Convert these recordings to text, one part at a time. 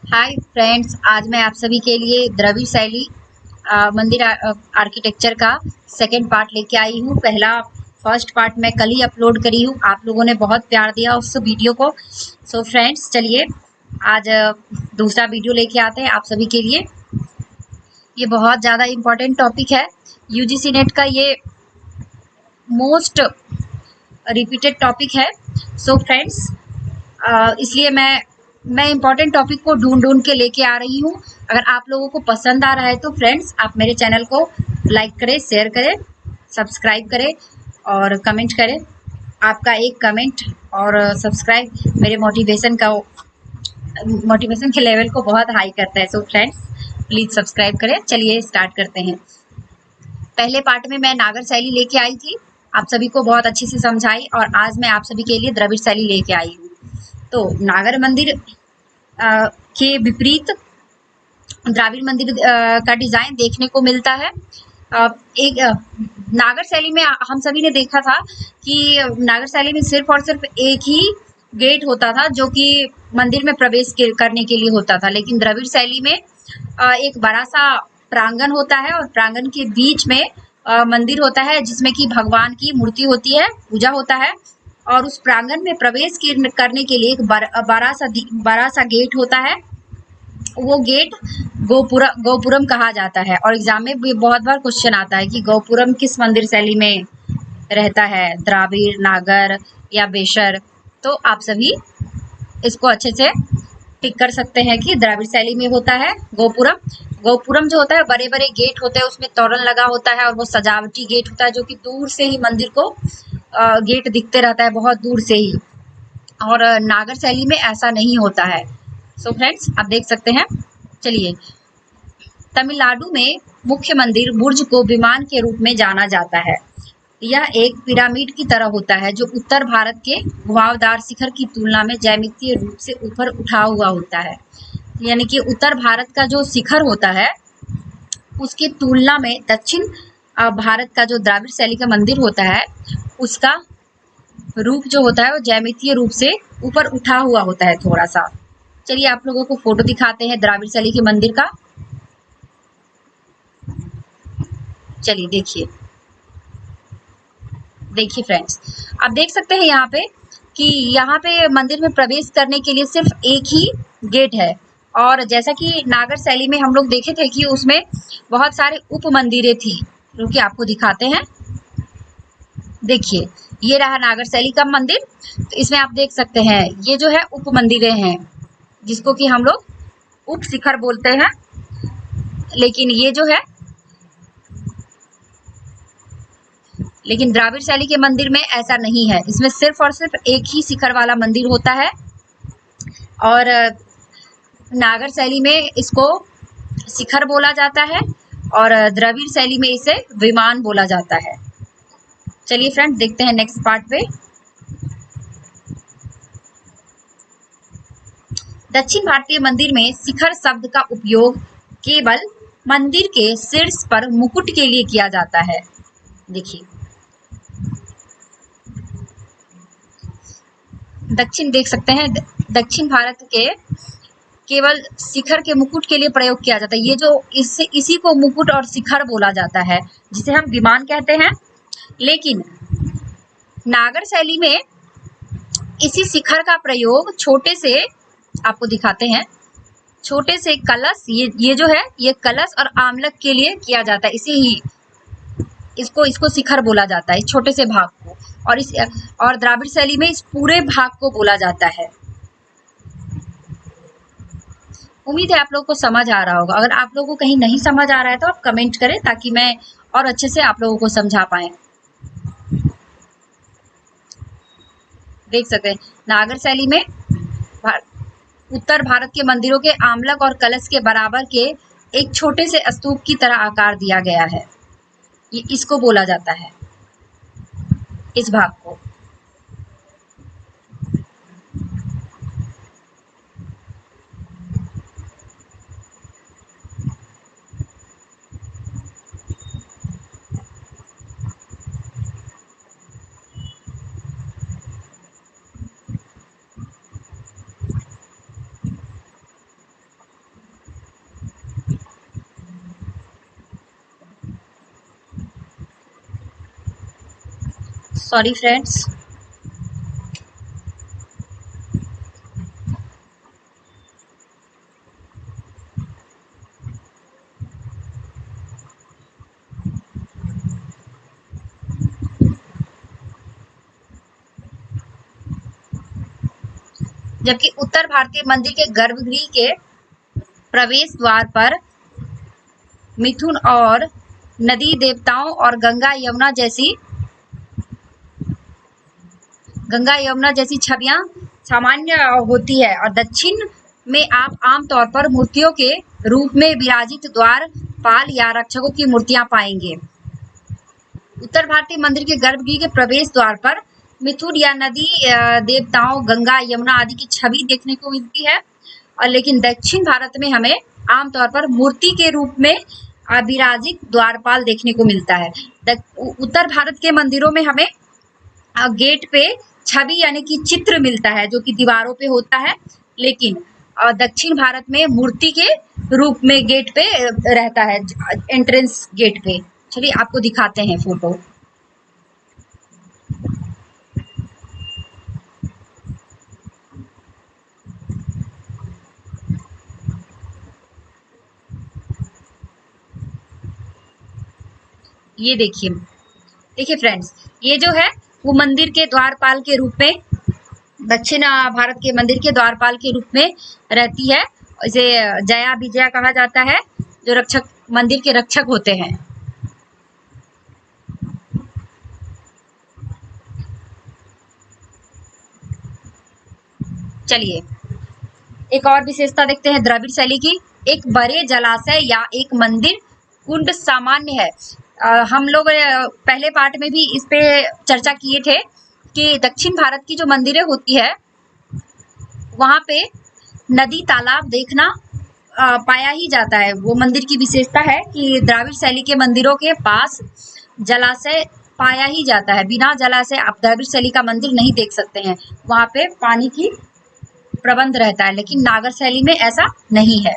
Hi friends, आज मैं आप सभी के लिए द्रविड़ शैली मंदिर आर्किटेक्चर का सेकंड पार्ट लेके आई हूँ। फर्स्ट पार्ट मैं कल ही अपलोड करी हूँ। आप लोगों ने बहुत प्यार दिया उस वीडियो को। सो फ्रेंड्स, चलिए आज दूसरा वीडियो लेके आते हैं आप सभी के लिए। ये बहुत ज़्यादा इम्पोर्टेंट टॉपिक है, यूजीसी नेट का ये मोस्ट रिपीटेड टॉपिक है। सो फ्रेंड्स, इसलिए मैं इम्पोर्टेंट टॉपिक को ढूंढ के लेके आ रही हूँ। अगर आप लोगों को पसंद आ रहा है तो फ्रेंड्स, आप मेरे चैनल को लाइक करें, शेयर करें, सब्सक्राइब करें और कमेंट करें। आपका एक कमेंट और सब्सक्राइब मेरे मोटिवेशन के लेवल को बहुत हाई करता है। सो फ्रेंड्स, प्लीज़ सब्सक्राइब करें। चलिए स्टार्ट करते हैं। पहले पार्ट में मैं नागर शैली लेके आई थी, आप सभी को बहुत अच्छे से समझाई, और आज मैं आप सभी के लिए द्रविड़ शैली लेके आई हूँ। तो नागर मंदिर के विपरीत द्राविड़ मंदिर का डिजाइन देखने को मिलता है। एक नागर शैली में हम सभी ने देखा था कि नागर शैली में सिर्फ और सिर्फ एक ही गेट होता था जो कि मंदिर में प्रवेश करने के लिए होता था, लेकिन द्रविड़ शैली में एक बड़ा सा प्रांगण होता है और प्रांगण के बीच में मंदिर होता है जिसमें कि भगवान की मूर्ति होती है, पूजा होता है, और उस प्रांगण में प्रवेश करने के लिए एक बड़ा सा गेट होता है। वो गेट गोपुरम कहा जाता है, और एग्जाम में भी बहुत बार क्वेश्चन आता है कि गोपुरम किस मंदिर शैली में रहता है, द्राविड़, नागर या बेशर। तो आप सभी इसको अच्छे से टिक कर सकते हैं कि द्राविड़ शैली में होता है गोपुरम। गोपुरम जो होता है, बड़े बड़े गेट होते हैं, उसमें तोरण लगा होता है और वो सजावटी गेट होता है जो कि दूर से ही मंदिर को गेट दिखते रहता है, बहुत दूर से ही। और नागर शैली में ऐसा नहीं होता है। सो फ्रेंड्स, आप देख सकते हैं। चलिए, तमिलनाडु में मुख्य मंदिर बुर्ज को विमान के रूप में जाना जाता है। यह एक पिरामिड की तरह होता है जो उत्तर भारत के घुमावदार शिखर की तुलना में ज्यामितीय रूप से ऊपर उठा हुआ होता है। यानी कि उत्तर भारत का जो शिखर होता है उसकी तुलना में दक्षिण भारत का जो द्राविड़ शैली का मंदिर होता है उसका रूप जो होता है वो ज्यामितीय रूप से ऊपर उठा हुआ होता है थोड़ा सा। चलिए आप लोगों को फोटो दिखाते हैं द्राविड़ शैली के मंदिर का। चलिए देखिए देखिए फ्रेंड्स, आप देख सकते हैं यहाँ पे कि यहाँ पे मंदिर में प्रवेश करने के लिए सिर्फ एक ही गेट है। और जैसा कि नागर शैली में हम लोग देखे थे कि उसमें बहुत सारे उप मंदिरें थी, जो कि आपको दिखाते हैं। देखिए, ये रहा नागर शैली का मंदिर। तो इसमें आप देख सकते हैं ये जो है उप मंदिरें हैं, जिसको कि हम लोग उप शिखर बोलते हैं। लेकिन ये जो है, लेकिन द्राविड़ शैली के मंदिर में ऐसा नहीं है, इसमें सिर्फ और सिर्फ एक ही शिखर वाला मंदिर होता है। और नागर शैली में इसको शिखर बोला जाता है और द्रविड़ शैली में इसे विमान बोला जाता है। चलिए फ्रेंड, देखते हैं नेक्स्ट पार्ट पे। दक्षिण भारतीय मंदिर में शिखर शब्द का उपयोग केवल मंदिर के शीर्ष पर मुकुट के लिए किया जाता है। देखिए, देख सकते हैं, दक्षिण भारत के केवल शिखर के मुकुट के लिए प्रयोग किया जाता है। ये जो इसी को मुकुट और शिखर बोला जाता है, जिसे हम विमान कहते हैं। लेकिन नागर शैली में इसी शिखर का प्रयोग छोटे से, आपको दिखाते हैं, छोटे से कलश, ये जो है ये कलश और आमलक के लिए किया जाता है। इसे ही इसको शिखर बोला जाता है, इस छोटे से भाग को। और द्राविड़ शैली में इस पूरे भाग को बोला जाता है। उम्मीद है आप लोगों को समझ आ रहा होगा। अगर आप लोगों को कहीं नहीं समझ आ रहा है तो आप कमेंट करें, ताकि मैं और अच्छे से आप लोगों को समझा पाए। देख सकते हैं, नागर शैली में उत्तर भारत के मंदिरों के आमलक और कलश के बराबर के एक छोटे से स्तूप की तरह आकार दिया गया है। ये इसको बोला जाता है, इस भाग को। Sorry friends. जबकि उत्तर भारतीय मंदिर के गर्भगृह के प्रवेश द्वार पर मिथुन और नदी देवताओं और गंगा यमुना जैसी छवियां सामान्य होती है, और दक्षिण में आप आमतौर पर मूर्तियों के रूप में विराजित द्वारपाल या रक्षकों की मूर्तियां पाएंगे। उत्तर भारतीय मंदिर के गर्भगृह के प्रवेश द्वार पर मिथुन या नदी देवताओं, गंगा, यमुना आदि की छवि देखने को मिलती है, और लेकिन दक्षिण भारत में हमें आमतौर पर मूर्ति के रूप में विराजित द्वारपाल देखने को मिलता है। उत्तर भारत के मंदिरों में हमें गेट पे छवि यानी कि चित्र मिलता है जो कि दीवारों पे होता है, लेकिन दक्षिण भारत में मूर्ति के रूप में गेट पे रहता है, एंट्रेंस गेट पे। चलिए आपको दिखाते हैं फोटो। ये देखिए फ्रेंड्स, ये जो है वो मंदिर के द्वारपाल के रूप में, दक्षिण भारत के मंदिर के द्वारपाल के रूप में रहती है। इसे जया विजया कहा जाता है, जो रक्षक, मंदिर के रक्षक होते हैं। चलिए एक और विशेषता देखते हैं द्रविड़ शैली की। एक बड़े जलाशय या एक मंदिर कुंड सामान्य है। हम लोग पहले पार्ट में भी इस पे चर्चा किए थे कि दक्षिण भारत की जो मंदिरें होती है वहां पे नदी तालाब देखना पाया ही जाता है। वो मंदिर की विशेषता है कि द्रविड़ शैली के मंदिरों के पास जलाशय पाया ही जाता है। बिना जलाशय आप द्रविड़ शैली का मंदिर नहीं देख सकते हैं, वहां पे पानी की प्रबंध रहता है, लेकिन नागर शैली में ऐसा नहीं है।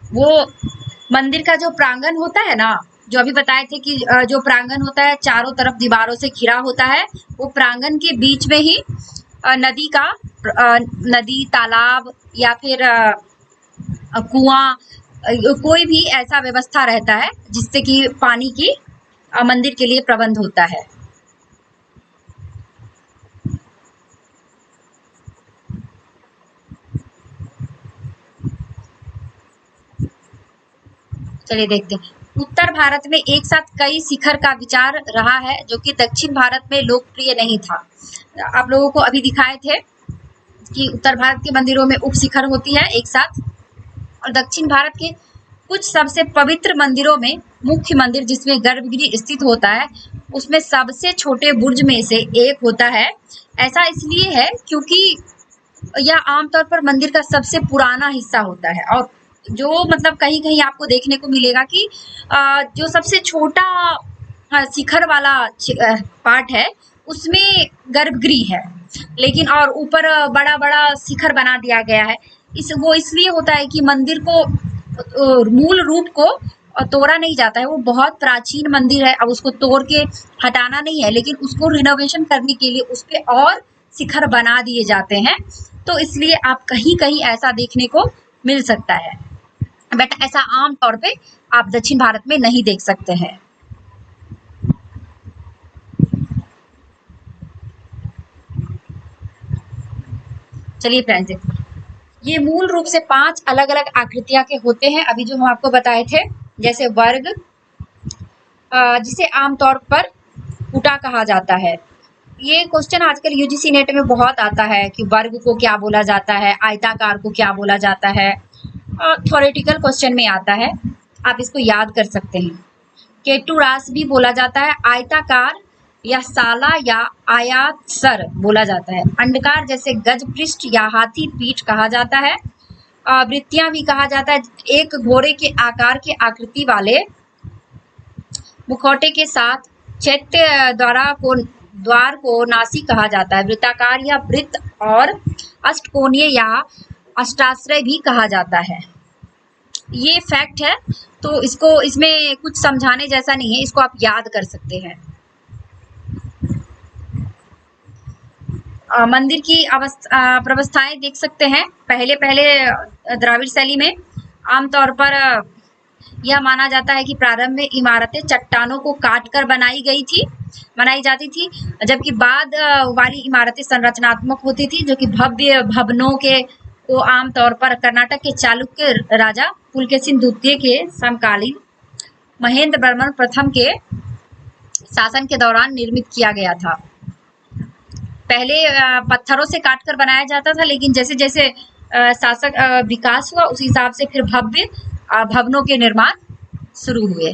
वो मंदिर का जो प्रांगण होता है ना, जो अभी बताए थे कि जो प्रांगण होता है चारों तरफ दीवारों से घिरा होता है, वो प्रांगण के बीच में ही नदी तालाब या फिर कुआं, कोई भी ऐसा व्यवस्था रहता है जिससे कि पानी की मंदिर के लिए प्रबंध होता है। चलिए देखते हैं। उत्तर भारत में एक साथ कई शिखर का विचार रहा है, जो कि दक्षिण भारत में लोकप्रिय नहीं था। आप लोगों को अभी दिखाए थे कि उत्तर भारत के मंदिरों में उप शिखर होती है एक साथ, और दक्षिण भारत के कुछ सबसे पवित्र मंदिरों में मुख्य मंदिर जिसमें गर्भगृह स्थित होता है, उसमें सबसे छोटे बुर्ज में से एक होता है। ऐसा इसलिए है क्योंकि यह आमतौर पर मंदिर का सबसे पुराना हिस्सा होता है, और जो मतलब कहीं कहीं आपको देखने को मिलेगा कि जो सबसे छोटा शिखर वाला पार्ट है उसमें गर्भगृह है, लेकिन और ऊपर बड़ा बड़ा शिखर बना दिया गया है। वो इसलिए होता है कि मंदिर को मूल रूप को तोड़ा नहीं जाता है। वो बहुत प्राचीन मंदिर है, अब उसको तोड़ के हटाना नहीं है, लेकिन उसको रिनोवेशन करने के लिए उस पे और शिखर बना दिए जाते हैं। तो इसलिए आप कहीं कहीं ऐसा देखने को मिल सकता है, बट ऐसा आम तौर पे आप दक्षिण भारत में नहीं देख सकते हैं। चलिए फ्रेंड्स, ये मूल रूप से 5 अलग अलग आकृतियां के होते हैं, अभी जो हम आपको बताए थे, जैसे वर्ग, जिसे आमतौर पर कुटा कहा जाता है। ये क्वेश्चन आजकल यूजीसी नेट में बहुत आता है कि वर्ग को क्या बोला जाता है, आयताकार को क्या बोला जाता है, थ्योरेटिकल क्वेश्चन में आता है, आप इसको याद कर सकते हैं। केटुरास भी बोला जाता है, आयताकार या साला या आयातसर बोला जाता है। अंडकार जैसे गज पृष्ठ या हाथी पीठ कहा जाता है। वृत्तियां भी कहा जाता है, एक घोड़े के आकार के आकृति वाले मुखौटे के साथ चैत्य द्वार को नासी कहा जाता है। वृत्ताकार या वृत्त और अष्टकोणीय या अष्टाश्रय भी कहा जाता है। ये फैक्ट है, तो इसको इसमें कुछ समझाने जैसा नहीं है, इसको आप याद कर सकते हैं। मंदिर की व्यवस्थाएं देख सकते हैं। पहले द्राविड़ शैली में आमतौर पर यह माना जाता है कि प्रारंभ में इमारतें चट्टानों को काटकर बनाई जाती थी, जबकि बाद वाली इमारतें संरचनात्मक होती थी, जो कि भव्य भवनों के को आमतौर पर कर्नाटक के चालुक्य राजा पुलकेशिन द्वितीय के समकालीन महेंद्र वर्मन प्रथम के शासन के दौरान निर्मित किया गया था। पहले पत्थरों से काटकर बनाया जाता था, लेकिन जैसे जैसे शासक विकास हुआ उस हिसाब से फिर भव्य भवनों के निर्माण शुरू हुए।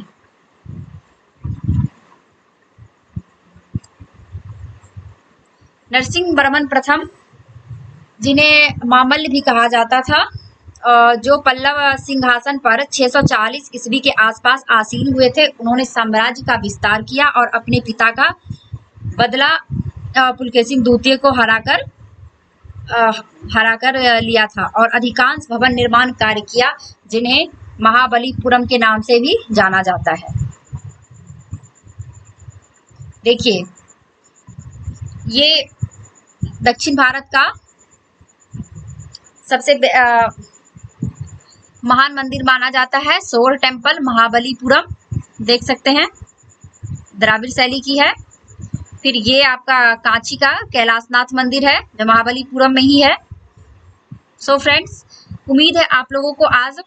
नरसिंहवर्मन प्रथम, जिन्हें मामल्य भी कहा जाता था, जो पल्लव सिंहासन पर 640 ईस्वी के आसपास आसीन हुए थे, उन्होंने साम्राज्य का विस्तार किया और अपने पिता का बदला पुलकेशिन द्वितीय को हराकर लिया था और अधिकांश भवन निर्माण कार्य किया, जिन्हें महाबलीपुरम के नाम से भी जाना जाता है। देखिए, ये दक्षिण भारत का सबसे महान मंदिर माना जाता है, सोल टेम्पल महाबलीपुरम, देख सकते हैं, द्राविड़ शैली की है। फिर ये आपका कांची का कैलाशनाथ मंदिर है, जो महाबलीपुरम में ही है। सो फ्रेंड्स, उम्मीद है आप लोगों को आज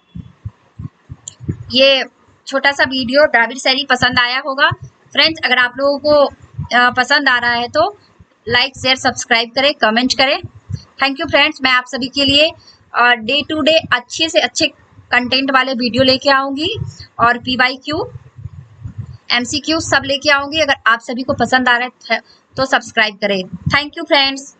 ये छोटा सा वीडियो द्राविड़ शैली पसंद आया होगा। फ्रेंड्स, अगर आप लोगों को पसंद आ रहा है तो लाइक, शेयर, सब्सक्राइब करें, कमेंट करें। Thank you friends. मैं आप सभी के लिए डे टू डे अच्छे से अच्छे कंटेंट वाले वीडियो लेके आऊंगी और PYQ, MCQ सब लेके आऊंगी। अगर आप सभी को पसंद आ रहा है तो सब्सक्राइब करें। Thank you friends.